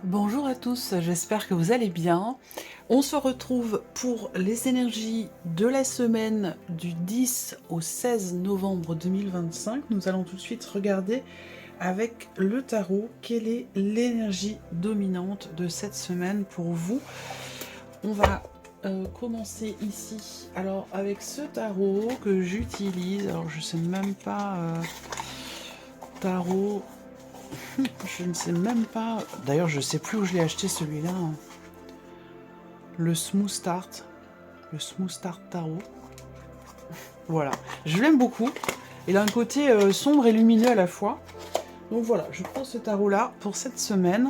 Bonjour à tous, j'espère que vous allez bien. On se retrouve pour les énergies de la semaine du 10 au 16 novembre 2025. Nous allons tout de suite regarder avec le tarot quelle est l'énergie dominante de cette semaine pour vous. On va commencer ici. Alors avec ce tarot que j'utilise, alors je sais même pas tarot. Je ne sais même pas. D'ailleurs, je sais plus où je l'ai acheté celui-là. Le Smooth Start. Le Smooth Start Tarot. Voilà. Je l'aime beaucoup. Il a un côté sombre et lumineux à la fois. Donc voilà, je prends ce tarot-là pour cette semaine.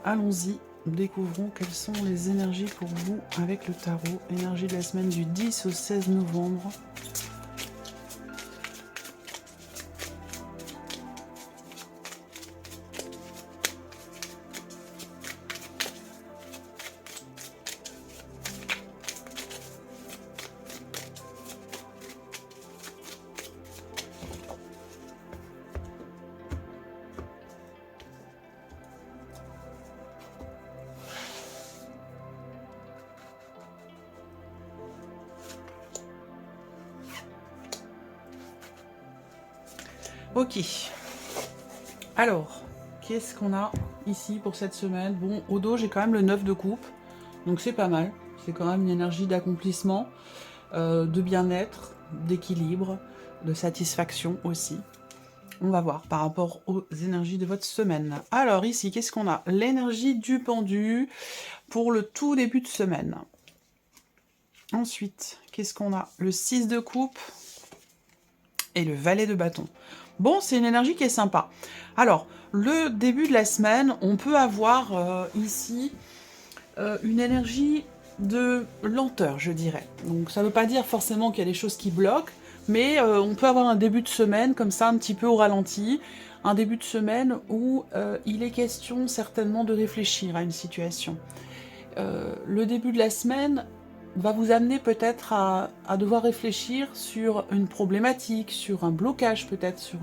Allons-y. Découvrons quelles sont les énergies pour vous avec le tarot. Énergie de la semaine du 10 au 16 novembre. Ok. Alors, qu'est-ce qu'on a ici pour cette semaine? Bon, au dos, j'ai quand même le 9 de coupe. Donc c'est pas mal. C'est quand même une énergie d'accomplissement, de bien-être, d'équilibre, de satisfaction aussi. On va voir par rapport aux énergies de votre semaine. Alors ici, qu'est-ce qu'on a? L'énergie du pendu pour le tout début de semaine. Ensuite, qu'est-ce qu'on a? Le 6 de coupe et le valet de bâton. Bon, c'est une énergie qui est sympa. Alors, le début de la semaine, on peut avoir ici une énergie de lenteur, je dirais. Donc ça ne veut pas dire forcément qu'il y a des choses qui bloquent, mais on peut avoir un début de semaine comme ça, un petit peu au ralenti, un début de semaine où il est question certainement de réfléchir à une situation. Le début de la semaine va vous amener peut-être à devoir réfléchir sur une problématique, sur un blocage peut-être, sur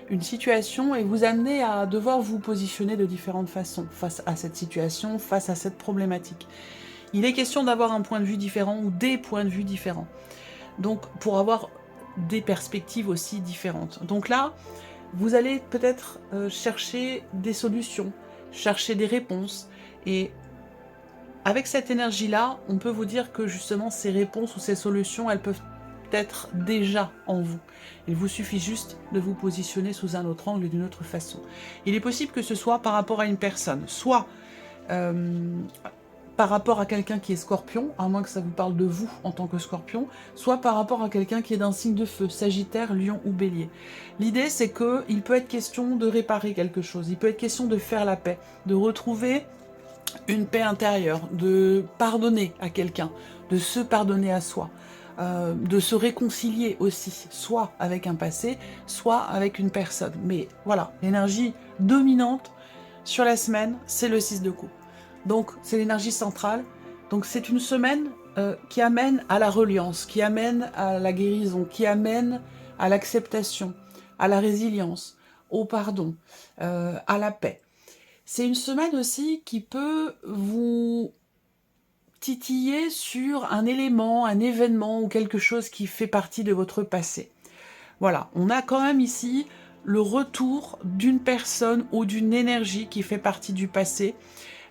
une situation, et vous amener à devoir vous positionner de différentes façons face à cette situation, face à cette problématique. Il est question d'avoir un point de vue différent ou des points de vue différents. Donc pour avoir des perspectives aussi différentes. Donc là, vous allez peut-être chercher des solutions, chercher des réponses, et avec cette énergie-là, on peut vous dire que justement ces réponses ou ces solutions, elles peuvent être déjà en vous. Il vous suffit juste de vous positionner sous un autre angle et d'une autre façon. Il est possible que ce soit par rapport à une personne, soit par rapport à quelqu'un qui est scorpion, à moins que ça vous parle de vous en tant que scorpion, soit par rapport à quelqu'un qui est d'un signe de feu, sagittaire, lion ou bélier. L'idée, c'est qu'il peut être question de réparer quelque chose, il peut être question de faire la paix, de retrouver une paix intérieure, de pardonner à quelqu'un, de se pardonner à soi, de se réconcilier aussi, soit avec un passé, soit avec une personne. Mais voilà, l'énergie dominante sur la semaine, c'est le 6 de coupe. Donc c'est l'énergie centrale. Donc c'est une semaine qui amène à la reliance, qui amène à la guérison, qui amène à l'acceptation, à la résilience, au pardon, à la paix. C'est une semaine aussi qui peut vous titiller sur un élément, un événement ou quelque chose qui fait partie de votre passé. Voilà, on a quand même ici le retour d'une personne ou d'une énergie qui fait partie du passé,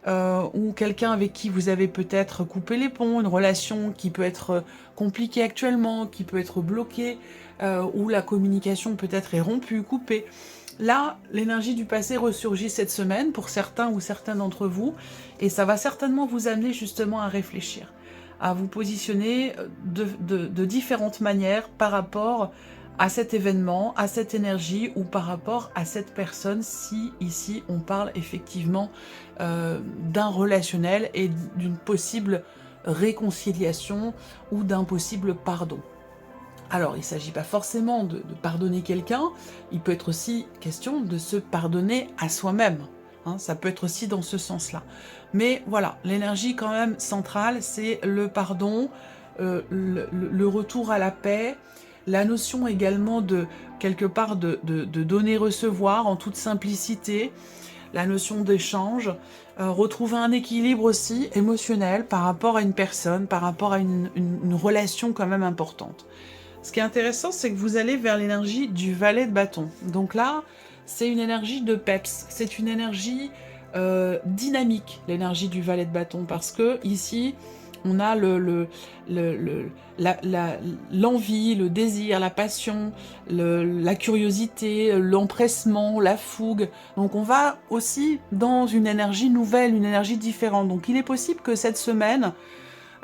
ou quelqu'un avec qui vous avez peut-être coupé les ponts, une relation qui peut être compliquée actuellement, qui peut être bloquée, où la communication peut-être est rompue, coupée. Là, l'énergie du passé ressurgit cette semaine pour certains ou certaines d'entre vous, et ça va certainement vous amener justement à réfléchir, à vous positionner de différentes manières par rapport à cet événement, à cette énergie, ou par rapport à cette personne, si ici on parle effectivement d'un relationnel et d'une possible réconciliation ou d'un possible pardon. Alors, il ne s'agit pas forcément de pardonner quelqu'un, il peut être aussi question de se pardonner à soi-même. Hein, ça peut être aussi dans ce sens-là. Mais voilà, l'énergie quand même centrale, c'est le pardon, le retour à la paix, la notion également de, quelque part, de donner-recevoir en toute simplicité, la notion d'échange, retrouver un équilibre aussi émotionnel par rapport à une personne, par rapport à une relation quand même importante. Ce qui est intéressant, c'est que vous allez vers l'énergie du valet de bâton. Donc là, c'est une énergie de peps, c'est une énergie dynamique, l'énergie du valet de bâton, parce que ici, on a l'envie, le désir, la passion, la curiosité, l'empressement, la fougue. Donc on va aussi dans une énergie nouvelle, une énergie différente. Donc il est possible que cette semaine,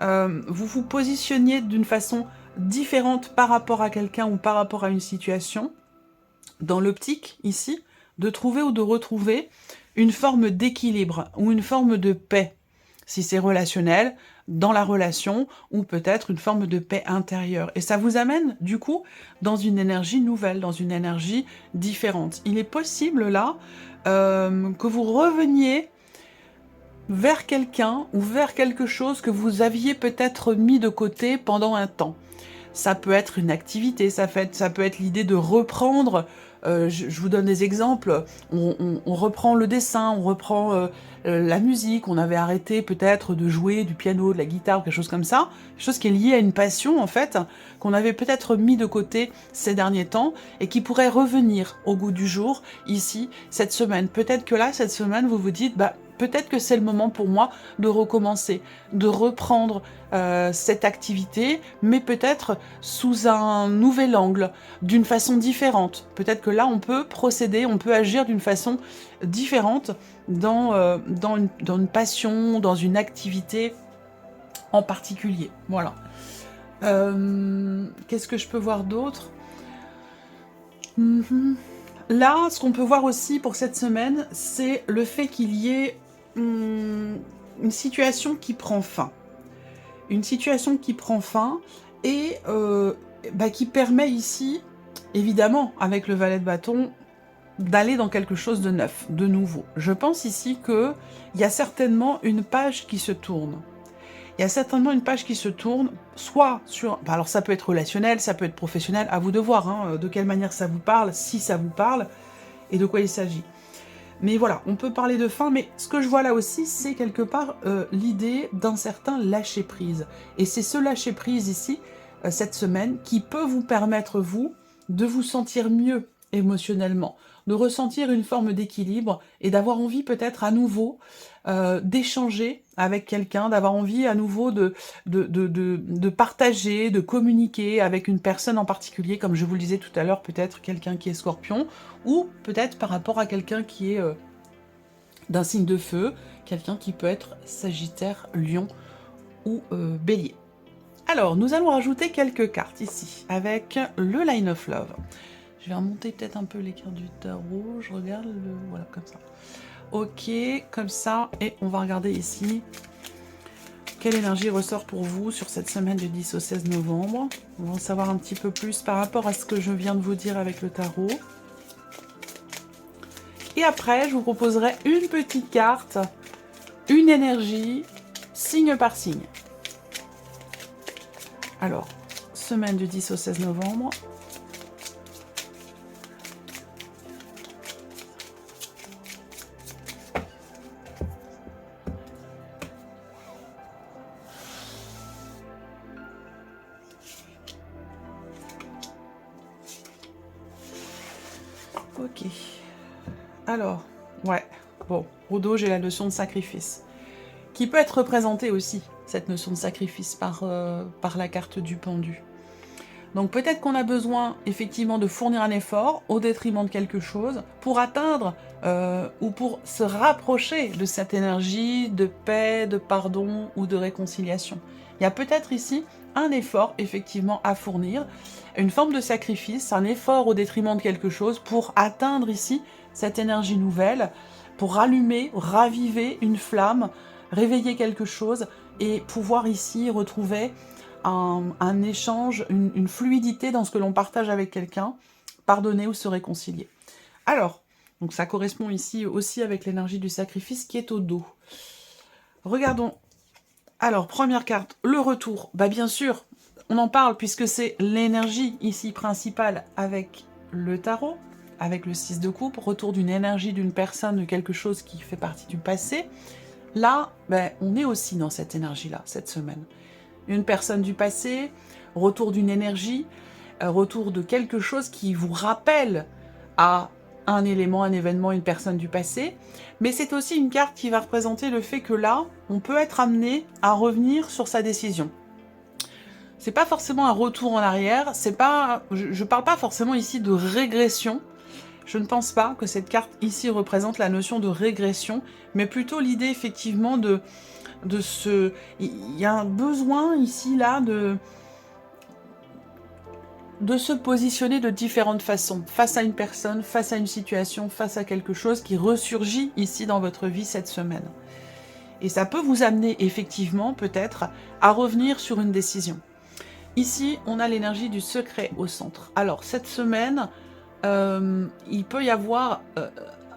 vous vous positionniez d'une façon différente par rapport à quelqu'un ou par rapport à une situation, dans l'optique ici, de trouver ou de retrouver une forme d'équilibre ou une forme de paix, si c'est relationnel, dans la relation, ou peut-être une forme de paix intérieure. Et ça vous amène, du coup, dans une énergie nouvelle, dans une énergie différente. Il est possible, là, que vous reveniez vers quelqu'un ou vers quelque chose que vous aviez peut-être mis de côté pendant un temps. Ça peut être une activité, ça peut être l'idée de reprendre, je vous donne des exemples, on reprend le dessin, on reprend la musique, on avait arrêté peut-être de jouer du piano, de la guitare, quelque chose comme ça, quelque chose qui est lié à une passion en fait, qu'on avait peut-être mis de côté ces derniers temps et qui pourrait revenir au goût du jour ici, cette semaine. Peut-être que là, cette semaine, vous vous dites, bah peut-être que c'est le moment pour moi de recommencer, de reprendre cette activité, mais peut-être sous un nouvel angle, d'une façon différente. Peut-être que là, on peut procéder, on peut agir d'une façon différente dans une passion, dans une activité en particulier. Voilà. Qu'est-ce que je peux voir d'autre? Là, ce qu'on peut voir aussi pour cette semaine, c'est le fait qu'il y ait une situation qui prend fin. Une situation qui prend fin et qui permet ici, évidemment, avec le valet de bâton, d'aller dans quelque chose de neuf, de nouveau. Je pense ici qu'il y a certainement une page qui se tourne. Il y a certainement une page qui se tourne, soit sur... alors ça peut être relationnel, ça peut être professionnel, à vous de voir hein, de quelle manière ça vous parle, si ça vous parle, et de quoi il s'agit. Mais voilà, on peut parler de fin, mais ce que je vois là aussi, c'est quelque part l'idée d'un certain lâcher-prise. Et c'est ce lâcher-prise ici, cette semaine, qui peut vous permettre, vous, de vous sentir mieux émotionnellement, de ressentir une forme d'équilibre et d'avoir envie peut-être à nouveau d'échanger avec quelqu'un, d'avoir envie à nouveau de partager, de communiquer avec une personne en particulier, comme je vous le disais tout à l'heure, peut-être quelqu'un qui est Scorpion, ou peut-être par rapport à quelqu'un qui est d'un signe de feu, quelqu'un qui peut être Sagittaire, Lion ou Bélier. Alors, nous allons rajouter quelques cartes ici, avec le Line of Love. Je vais remonter peut-être un peu les cartes du tarot, je regarde, voilà, comme ça. Ok, comme ça, et on va regarder ici quelle énergie ressort pour vous sur cette semaine du 10 au 16 novembre. On va en savoir un petit peu plus par rapport à ce que je viens de vous dire avec le tarot. Et après, je vous proposerai une petite carte, une énergie, signe par signe. Alors, semaine du 10 au 16 novembre. Ok. Alors, ouais. Bon, au dos, j'ai la notion de sacrifice. Qui peut être représentée aussi, cette notion de sacrifice, par la carte du pendu. Donc peut-être qu'on a besoin, effectivement, de fournir un effort au détriment de quelque chose pour atteindre ou pour se rapprocher de cette énergie de paix, de pardon ou de réconciliation. Il y a peut-être ici un effort, effectivement, à fournir, une forme de sacrifice, un effort au détriment de quelque chose pour atteindre ici cette énergie nouvelle, pour rallumer, raviver une flamme, réveiller quelque chose et pouvoir ici retrouver un échange, une fluidité dans ce que l'on partage avec quelqu'un, pardonner ou se réconcilier. Alors, donc ça correspond ici aussi avec l'énergie du sacrifice qui est au dos. Regardons. Alors, première carte, le retour. Bah bien sûr, on en parle puisque c'est l'énergie ici principale avec le tarot, avec le 6 de coupe, retour d'une énergie d'une personne, de quelque chose qui fait partie du passé. Là, ben, on est aussi dans cette énergie-là, cette semaine. Une personne du passé, retour d'une énergie, retour de quelque chose qui vous rappelle à un élément, un événement, une personne du passé. Mais c'est aussi une carte qui va représenter le fait que là, on peut être amené à revenir sur sa décision. C'est pas forcément un retour en arrière, c'est pas, je parle pas forcément ici de régression. Je ne pense pas que cette carte ici représente la notion de régression, mais plutôt l'idée effectivement de ce... Il y a un besoin ici, là, de se positionner de différentes façons, face à une personne, face à une situation, face à quelque chose qui ressurgit ici dans votre vie cette semaine. Et ça peut vous amener effectivement, peut-être, à revenir sur une décision. Ici, on a l'énergie du secret au centre. Alors, cette semaine, il peut y avoir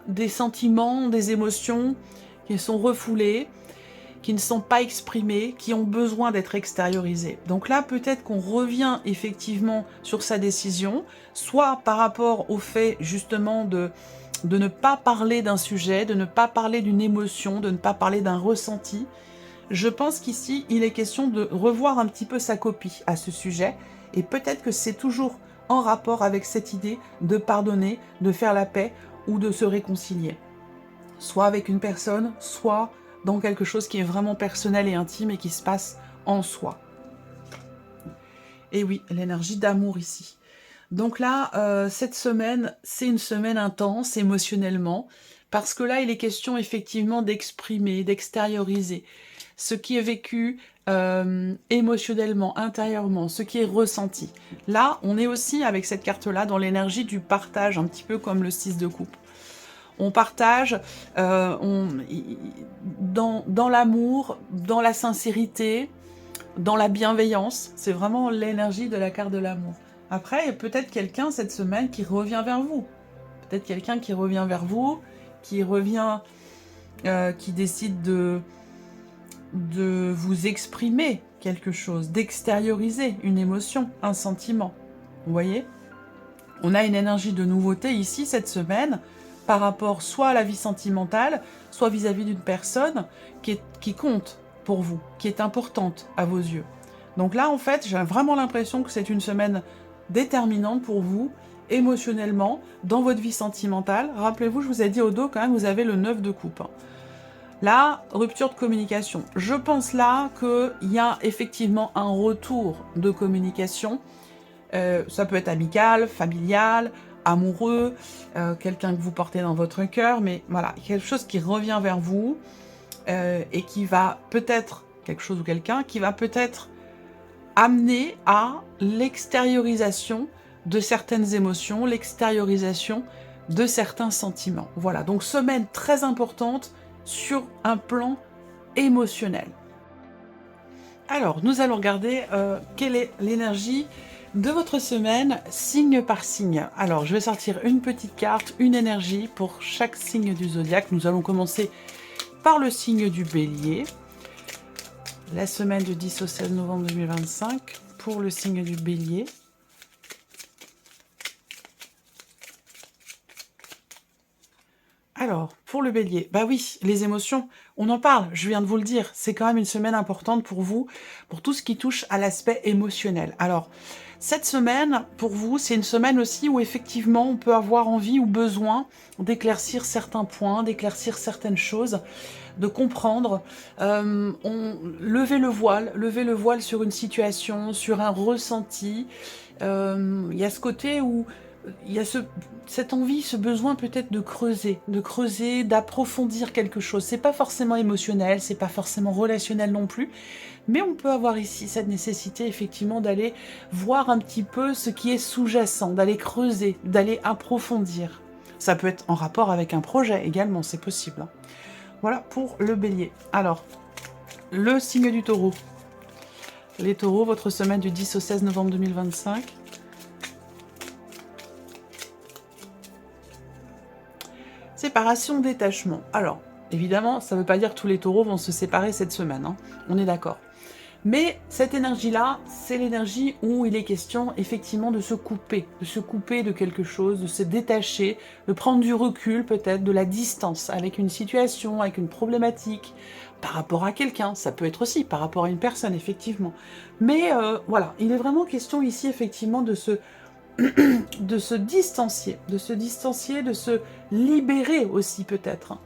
des sentiments, des émotions qui sont refoulées, qui ne sont pas exprimées, qui ont besoin d'être extériorisées. Donc là, peut-être qu'on revient effectivement sur sa décision, soit par rapport au fait justement de ne pas parler d'un sujet, de ne pas parler d'une émotion, de ne pas parler d'un ressenti. Je pense qu'ici, il est question de revoir un petit peu sa copie à ce sujet, et peut-être que c'est toujours en rapport avec cette idée de pardonner, de faire la paix ou de se réconcilier. Soit avec une personne, soit dans quelque chose qui est vraiment personnel et intime et qui se passe en soi. Et oui, l'énergie d'amour ici. Donc là, cette semaine, c'est une semaine intense émotionnellement, parce que là, il est question effectivement d'exprimer, d'extérioriser ce qui est vécu émotionnellement, intérieurement, ce qui est ressenti. Là, on est aussi, avec cette carte-là, dans l'énergie du partage, un petit peu comme le 6 de coupe. On partage dans l'amour, dans la sincérité, dans la bienveillance. C'est vraiment l'énergie de la carte de l'amour. Après, il y a peut-être quelqu'un cette semaine qui revient vers vous. Peut-être quelqu'un qui revient vers vous, qui décide de vous exprimer quelque chose, d'extérioriser une émotion, un sentiment. Vous voyez ? On a une énergie de nouveauté ici cette semaine par rapport soit à la vie sentimentale, soit vis-à-vis d'une personne qui compte pour vous, qui est importante à vos yeux. Donc là, en fait, j'ai vraiment l'impression que c'est une semaine déterminante pour vous, émotionnellement, dans votre vie sentimentale. Rappelez-vous, je vous ai dit au dos, quand même, vous avez le 9 de coupe. Là, rupture de communication. Je pense là qu'il y a effectivement un retour de communication. Ça peut être amical, familial, amoureux, quelqu'un que vous portez dans votre cœur, mais voilà, quelque chose qui revient vers vous et qui va peut-être, quelque chose ou quelqu'un, qui va peut-être amener à l'extériorisation de certaines émotions, l'extériorisation de certains sentiments. Voilà, donc semaine très importante sur un plan émotionnel. Alors, nous allons regarder quelle est l'énergie de votre semaine, signe par signe. Alors, je vais sortir une petite carte, une énergie pour chaque signe du zodiaque. Nous allons commencer par le signe du Bélier. La semaine du 10 au 16 novembre 2025 pour le signe du Bélier. Alors, pour le Bélier, bah oui, les émotions, on en parle, je viens de vous le dire, c'est quand même une semaine importante pour vous, pour tout ce qui touche à l'aspect émotionnel. Alors, cette semaine, pour vous, c'est une semaine aussi où effectivement on peut avoir envie ou besoin d'éclaircir certains points, d'éclaircir certaines choses, de comprendre, lever le voile sur une situation, sur un ressenti. Il y a ce côté où il y a cette envie, ce besoin peut-être de creuser, d'approfondir quelque chose. C'est pas forcément émotionnel, c'est pas forcément relationnel non plus, mais on peut avoir ici cette nécessité effectivement d'aller voir un petit peu ce qui est sous-jacent, d'aller creuser, d'aller approfondir. Ça peut être en rapport avec un projet également, c'est possible. Hein. Voilà pour le Bélier. Alors, le signe du Taureau. Les Taureaux, votre semaine du 10 au 16 novembre 2025. Séparation, détachement. Alors, évidemment, ça ne veut pas dire que tous les taureaux vont se séparer cette semaine, hein. On est d'accord. Mais cette énergie-là, c'est l'énergie où il est question effectivement de se couper de quelque chose, de se détacher, de prendre du recul peut-être, de la distance avec une situation, avec une problématique, par rapport à quelqu'un, ça peut être aussi par rapport à une personne effectivement. Mais voilà, il est vraiment question ici effectivement de se distancier, de se libérer aussi peut-être, hein,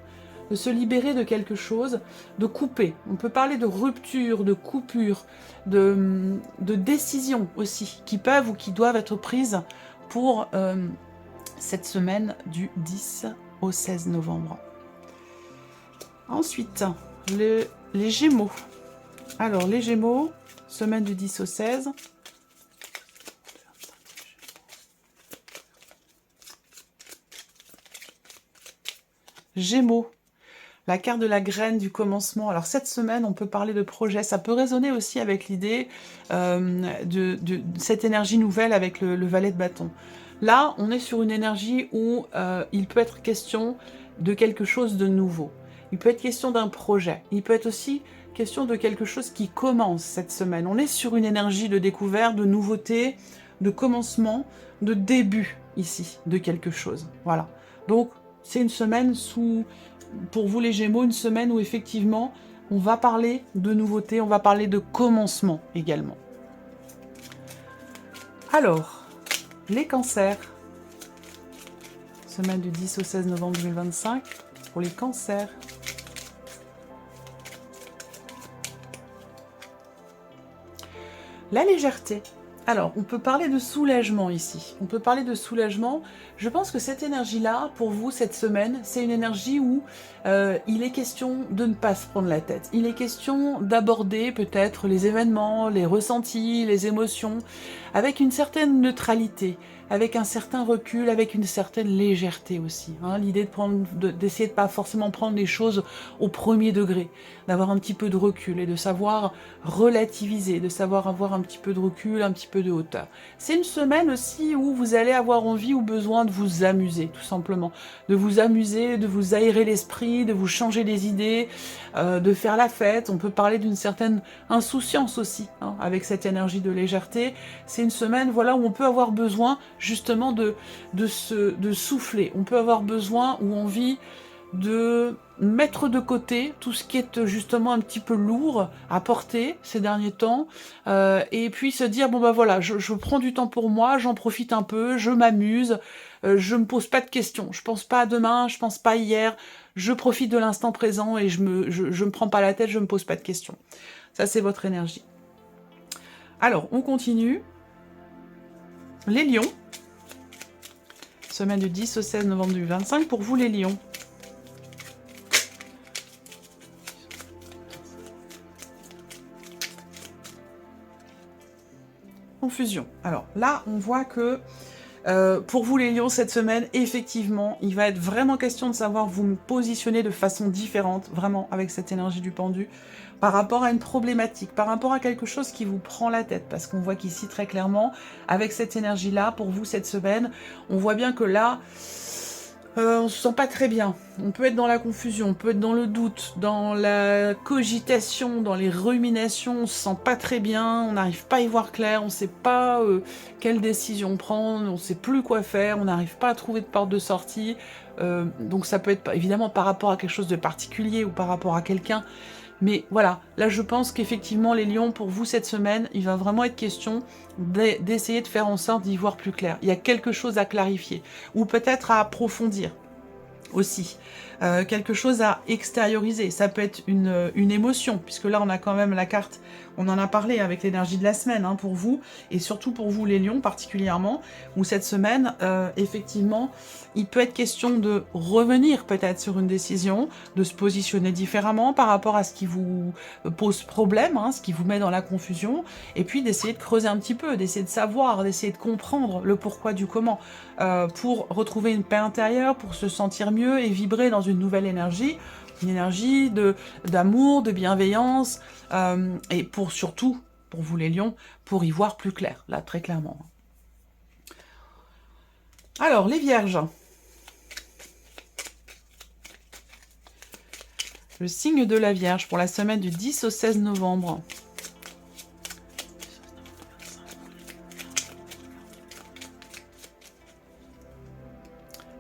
de se libérer de quelque chose, de couper. On peut parler de rupture, de coupure, de décisions aussi, qui peuvent ou qui doivent être prises pour cette semaine du 10 au 16 novembre. Ensuite, les Gémeaux. Alors, les Gémeaux, semaine du 10 au 16. Gémeaux, la carte de la graine du commencement. Alors cette semaine, on peut parler de projet. Ça peut résonner aussi avec l'idée de cette énergie nouvelle avec le valet de bâton. Là, on est sur une énergie où il peut être question de quelque chose de nouveau. Il peut être question d'un projet. Il peut être aussi question de quelque chose qui commence cette semaine. On est sur une énergie de découverte, de nouveauté, de commencement, de début ici, de quelque chose. Voilà. Donc, c'est une semaine pour vous les Gémeaux, une semaine où effectivement, on va parler de nouveautés, on va parler de commencement également. Alors, les cancers, semaine du 10 au 16 novembre 2025, pour les cancers. La légèreté. Alors, on peut parler de soulagement ici. On peut parler de soulagement. Je pense que cette énergie-là, pour vous, cette semaine, c'est une énergie où il est question de ne pas se prendre la tête. Il est question d'aborder peut-être les événements, les ressentis, les émotions, avec une certaine neutralité, avec un certain recul, avec une certaine légèreté aussi. Hein. L'idée d'essayer de pas forcément prendre les choses au premier degré, d'avoir un petit peu de recul et de savoir relativiser, de savoir avoir un petit peu de recul, un petit peu de hauteur. C'est une semaine aussi où vous allez avoir envie ou besoin de vous amuser, tout simplement. De vous amuser, de vous aérer l'esprit, de vous changer les idées, de faire la fête. On peut parler d'une certaine insouciance aussi, hein, avec cette énergie de légèreté. C'est une semaine, voilà, où on peut avoir besoin justement de souffler. On peut avoir besoin ou envie de mettre de côté tout ce qui est justement un petit peu lourd à porter ces derniers temps, et puis se dire, bon bah voilà, je prends du temps pour moi, j'en profite un peu, je m'amuse, je me pose pas de questions, je pense pas à demain, je pense pas à hier, je profite de l'instant présent et je me prends pas la tête, je me pose pas de questions. Ça, c'est votre énergie. Alors, on continue. Les lions, semaine du 10 au 16 novembre 2025, pour vous les lions. Confusion. Alors là, on voit que pour vous les lions, cette semaine, effectivement, il va être vraiment question de savoir vous positionner de façon différente, vraiment, avec cette énergie du pendu, par rapport à une problématique, par rapport à quelque chose qui vous prend la tête, parce qu'on voit qu'ici, très clairement, avec cette énergie-là, pour vous, cette semaine, on voit bien que là, on se sent pas très bien. On peut être dans la confusion, on peut être dans le doute, dans la cogitation, dans les ruminations, on se sent pas très bien, on n'arrive pas à y voir clair, on sait pas quelle décision prendre, on sait plus quoi faire, on n'arrive pas à trouver de porte de sortie. Donc ça peut être évidemment par rapport à quelque chose de particulier ou par rapport à quelqu'un. Mais voilà, là je pense qu'effectivement les lions, pour vous cette semaine, il va vraiment être question d'essayer de faire en sorte d'y voir plus clair. Il y a quelque chose à clarifier, ou peut-être à approfondir aussi. Quelque chose à extérioriser. Ça peut être une émotion, puisque là on a quand même la carte, on en a parlé avec l'énergie de la semaine, hein, pour vous, et surtout pour vous les lions particulièrement, où cette semaine, effectivement, il peut être question de revenir peut-être sur une décision, de se positionner différemment par rapport à ce qui vous pose problème, hein, ce qui vous met dans la confusion, et puis d'essayer de creuser un petit peu, d'essayer de savoir, d'essayer de comprendre le pourquoi du comment, pour retrouver une paix intérieure, pour se sentir mieux et vibrer dans une nouvelle énergie, une énergie d'amour, de bienveillance, et pour surtout, pour vous les lions, pour y voir plus clair, là très clairement. Alors, les vierges. Le signe de la Vierge pour la semaine du 10 au 16 novembre.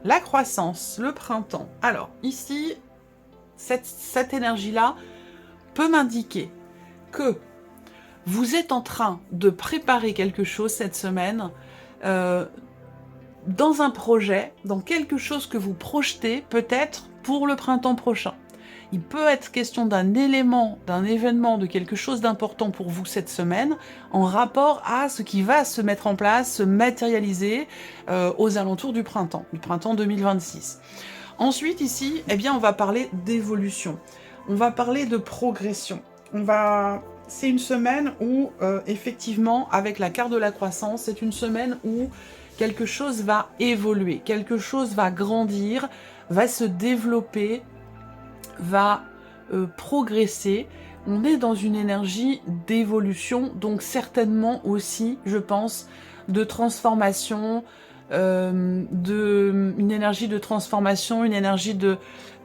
La croissance, le printemps. Alors, ici, cette énergie-là peut m'indiquer que vous êtes en train de préparer quelque chose cette semaine, dans un projet, dans quelque chose que vous projetez peut-être pour le printemps prochain. Il peut être question d'un élément, d'un événement, de quelque chose d'important pour vous cette semaine, en rapport à ce qui va se mettre en place, se matérialiser aux alentours du printemps 2026. Ensuite, ici, eh bien, on va parler d'évolution. On va parler de progression. C'est une semaine où, effectivement, avec la carte de la croissance, c'est une semaine où quelque chose va évoluer, quelque chose va grandir, va se développer, va progresser. On est dans une énergie d'évolution, donc certainement aussi, je pense, de transformation, une énergie de transformation, une énergie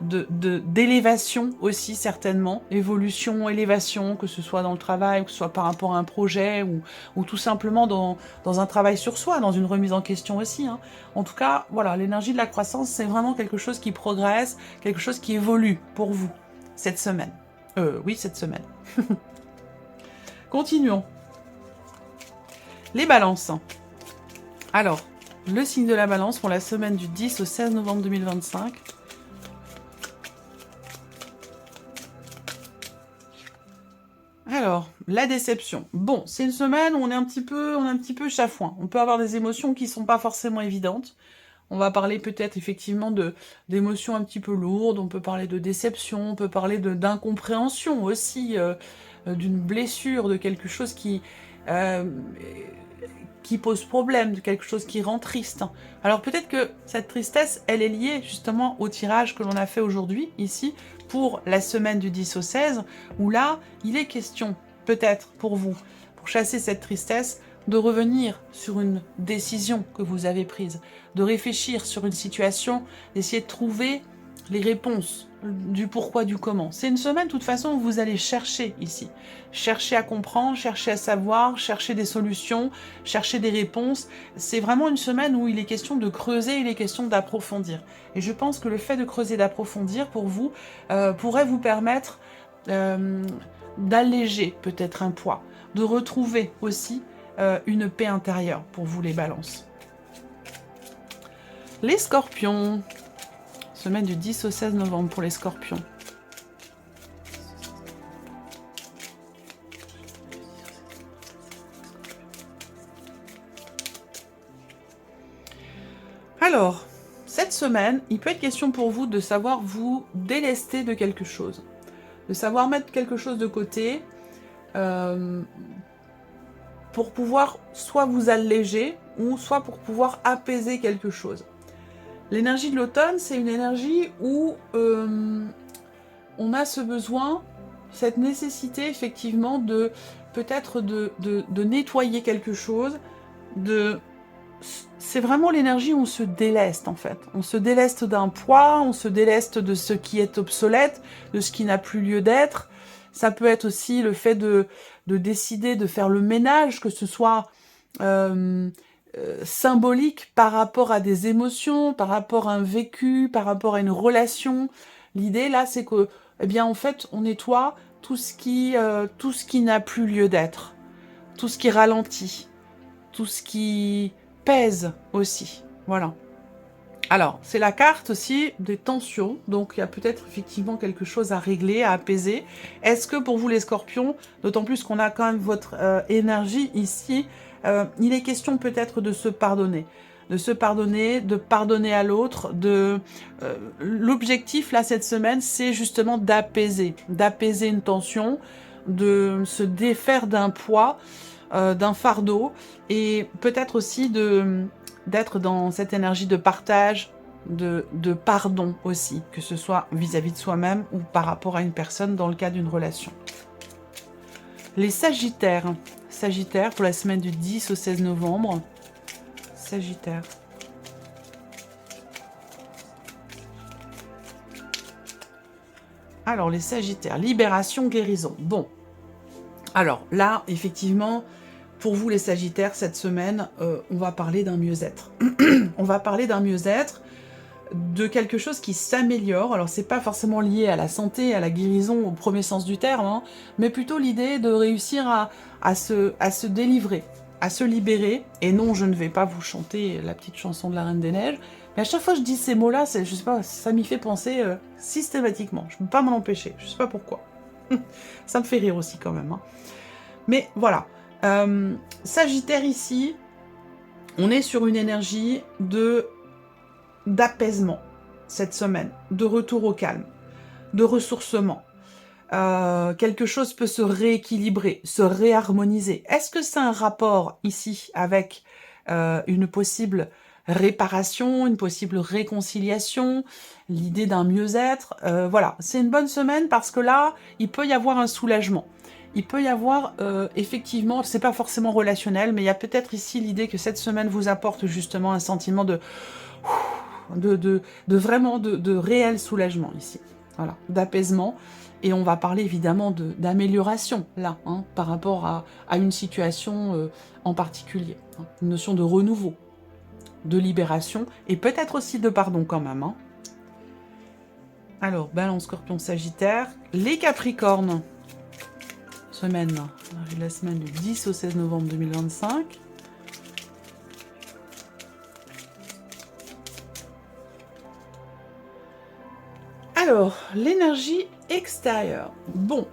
d'élévation aussi certainement, évolution, élévation, que ce soit dans le travail, que ce soit par rapport à un projet, ou tout simplement dans un travail sur soi, dans une remise en question aussi, hein. En tout cas, voilà, l'énergie de la croissance, c'est vraiment quelque chose qui progresse, quelque chose qui évolue pour vous, cette semaine. Oui, cette semaine. Continuons. Les balances. Alors, le signe de la balance pour la semaine du 10 au 16 novembre 2025. Alors, la déception. Bon, c'est une semaine où on est un petit peu chafouin. On peut avoir des émotions qui sont pas forcément évidentes. On va parler peut-être effectivement d'émotions un petit peu lourdes, on peut parler de déception, on peut parler d'incompréhension aussi, d'une blessure, de quelque chose qui pose problème, de quelque chose qui rend triste. Alors peut-être que cette tristesse, elle est liée justement au tirage que l'on a fait aujourd'hui, ici, pour la semaine du 10 au 16, où là, il est question, peut-être pour vous, pour chasser cette tristesse, de revenir sur une décision que vous avez prise, de réfléchir sur une situation, d'essayer de trouver les réponses du pourquoi, du comment. C'est une semaine, de toute façon, où vous allez chercher ici. Chercher à comprendre, chercher à savoir, chercher des solutions, chercher des réponses. C'est vraiment une semaine où il est question de creuser, il est question d'approfondir. Et je pense que le fait de creuser, d'approfondir, pour vous, pourrait vous permettre d'alléger peut-être un poids, de retrouver aussi une paix intérieure pour vous, les balances. Les scorpions. Semaine du 10 au 16 novembre pour les scorpions. Alors, cette semaine, il peut être question pour vous de savoir vous délester de quelque chose. De savoir mettre quelque chose de côté pour pouvoir soit vous alléger ou soit pour pouvoir apaiser quelque chose. L'énergie de l'automne, c'est une énergie où on a ce besoin, cette nécessité effectivement de peut-être de nettoyer quelque chose, c'est vraiment l'énergie où on se déleste en fait. On se déleste d'un poids, on se déleste de ce qui est obsolète, de ce qui n'a plus lieu d'être. Ça peut être aussi le fait de décider de faire le ménage, que ce soit symbolique par rapport à des émotions, par rapport à un vécu, par rapport à une relation. L'idée là, c'est que, eh bien, en fait, on nettoie tout ce qui n'a plus lieu d'être, tout ce qui ralentit, tout ce qui pèse aussi. Voilà. Alors, c'est la carte aussi des tensions, donc il y a peut-être effectivement quelque chose à régler, à apaiser. Est-ce que pour vous les scorpions, d'autant plus qu'on a quand même votre énergie ici, il est question peut-être de se pardonner, de pardonner à l'autre. L'objectif là cette semaine, c'est justement d'apaiser une tension, de se défaire d'un poids, d'un fardeau, et peut-être aussi d'être dans cette énergie de partage, de pardon aussi, que ce soit vis-à-vis de soi-même ou par rapport à une personne dans le cas d'une relation. Les Sagittaires. Sagittaire pour la semaine du 10 au 16 novembre. Sagittaire. Alors, les Sagittaires. Libération, guérison. Bon. Alors, là, effectivement, pour vous les Sagittaires, cette semaine, on va parler d'un mieux-être. On va parler d'un mieux-être. de quelque chose qui s'améliore. Alors c'est pas forcément lié à la santé, à la guérison au premier sens du terme, hein, mais plutôt l'idée de réussir à se délivrer, à se libérer. Et non, je ne vais pas vous chanter la petite chanson de la Reine des Neiges, mais à chaque fois que je dis ces mots-là, je sais pas, ça m'y fait penser systématiquement. Je peux pas m'en empêcher, je sais pas pourquoi. Ça me fait rire aussi quand même. Hein. Mais voilà. Sagittaire ici, on est sur une énergie d'apaisement cette semaine, de retour au calme, de ressourcement. Quelque chose peut se rééquilibrer, se réharmoniser. Est-ce que c'est un rapport ici avec une possible réparation, une possible réconciliation, l'idée d'un mieux-être? Voilà, c'est une bonne semaine parce que là, il peut y avoir un soulagement. Il peut y avoir, effectivement, c'est pas forcément relationnel, mais il y a peut-être ici l'idée que cette semaine vous apporte justement un sentiment de vraiment de réel soulagement ici. Voilà, d'apaisement. Et on va parler évidemment d'amélioration, là, hein, par rapport à une situation en particulier. Hein. Une notion de renouveau, de libération, et peut-être aussi de pardon quand même. Hein. Alors, Balance, Scorpion, Sagittaire. Les Capricornes. Semaine, la semaine du 10 au 16 novembre 2025. Alors, l'énergie extérieure. Bon,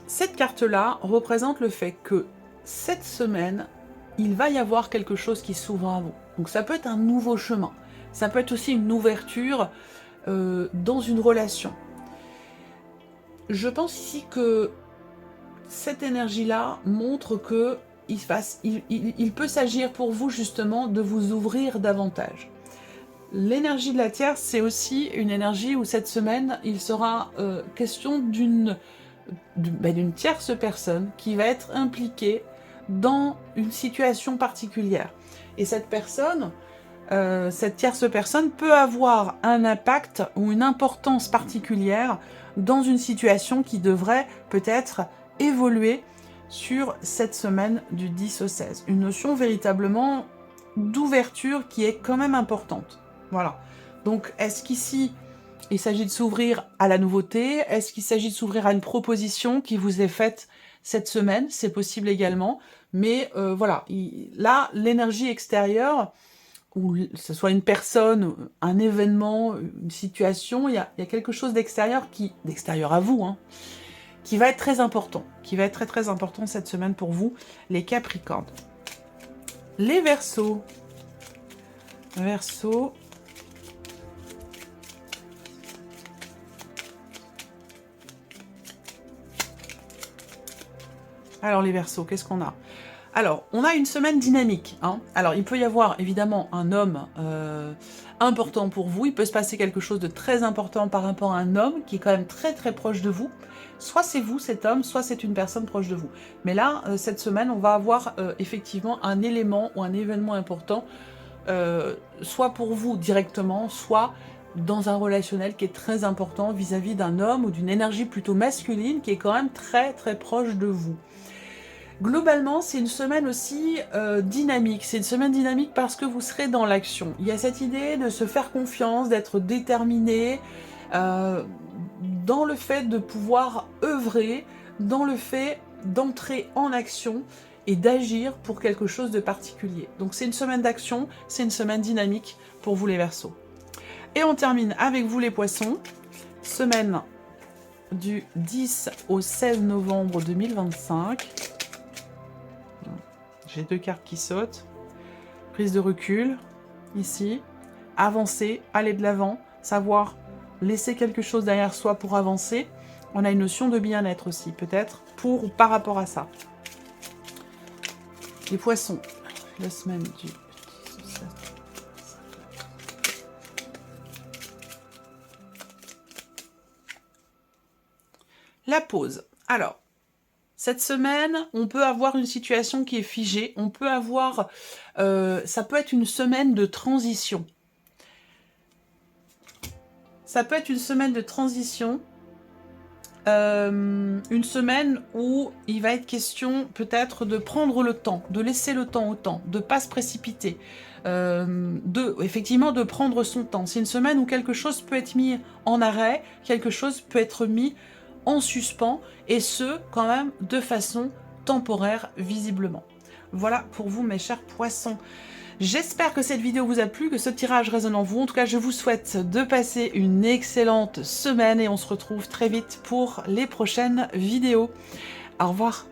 cette carte-là représente le fait que cette semaine, il va y avoir quelque chose qui s'ouvre à vous. Donc ça peut être un nouveau chemin. Ça peut être aussi une ouverture dans une relation. Je pense ici que cette énergie-là montre que il peut s'agir pour vous justement de vous ouvrir davantage. L'énergie de la tierce, c'est aussi une énergie où cette semaine, il sera question d'une tierce personne qui va être impliquée dans une situation particulière. Et cette personne, cette tierce personne peut avoir un impact ou une importance particulière dans une situation qui devrait peut-être évoluer sur cette semaine du 10 au 16. Une notion véritablement d'ouverture qui est quand même importante. Voilà. Donc, est-ce qu'ici, il s'agit de s'ouvrir à la nouveauté? Est-ce qu'il s'agit de s'ouvrir à une proposition qui vous est faite cette semaine? C'est possible également. Mais voilà, là, l'énergie extérieure, ou que ce soit une personne, un événement, une situation, il y a quelque chose d'extérieur d'extérieur à vous, hein, qui va être très important, qui va être très très important cette semaine pour vous, les Capricornes. Les Verseaux. Verseaux. Alors les Verseaux, qu'est-ce qu'on a? Alors, on a une semaine dynamique. Hein. Alors, il peut y avoir évidemment un homme important pour vous. Il peut se passer quelque chose de très important par rapport à un homme qui est quand même très très proche de vous. Soit c'est vous, cet homme, soit c'est une personne proche de vous. Mais là, cette semaine, on va avoir effectivement un élément ou un événement important, soit pour vous directement, soit dans un relationnel qui est très important vis-à-vis d'un homme ou d'une énergie plutôt masculine qui est quand même très très proche de vous. Globalement, c'est une semaine aussi dynamique. C'est une semaine dynamique parce que vous serez dans l'action. Il y a cette idée de se faire confiance, d'être déterminé, dans le fait de pouvoir œuvrer, dans le fait d'entrer en action et d'agir pour quelque chose de particulier. Donc c'est une semaine d'action, c'est une semaine dynamique pour vous les Verseaux. Et on termine avec vous les Poissons. Semaine du 10 au 16 novembre 2025. J'ai deux cartes qui sautent. Prise de recul, ici. Avancer, aller de l'avant, savoir laisser quelque chose derrière soi pour avancer. On a une notion de bien-être aussi, peut-être, pour ou par rapport à ça. Les Poissons, la semaine du 10 au 16. La pause. Alors, cette semaine, on peut avoir une situation qui est figée, on peut avoir... ça peut être une semaine de transition. Ça peut être une semaine de transition une semaine où il va être question peut-être de prendre le temps, de laisser le temps au temps, de ne pas se précipiter, effectivement de prendre son temps. C'est une semaine où quelque chose peut être mis en arrêt, quelque chose peut être mis en suspens, et ce, quand même, de façon temporaire, visiblement. Voilà pour vous, mes chers poissons. J'espère que cette vidéo vous a plu, que ce tirage résonne en vous. En tout cas, je vous souhaite de passer une excellente semaine et on se retrouve très vite pour les prochaines vidéos. Au revoir.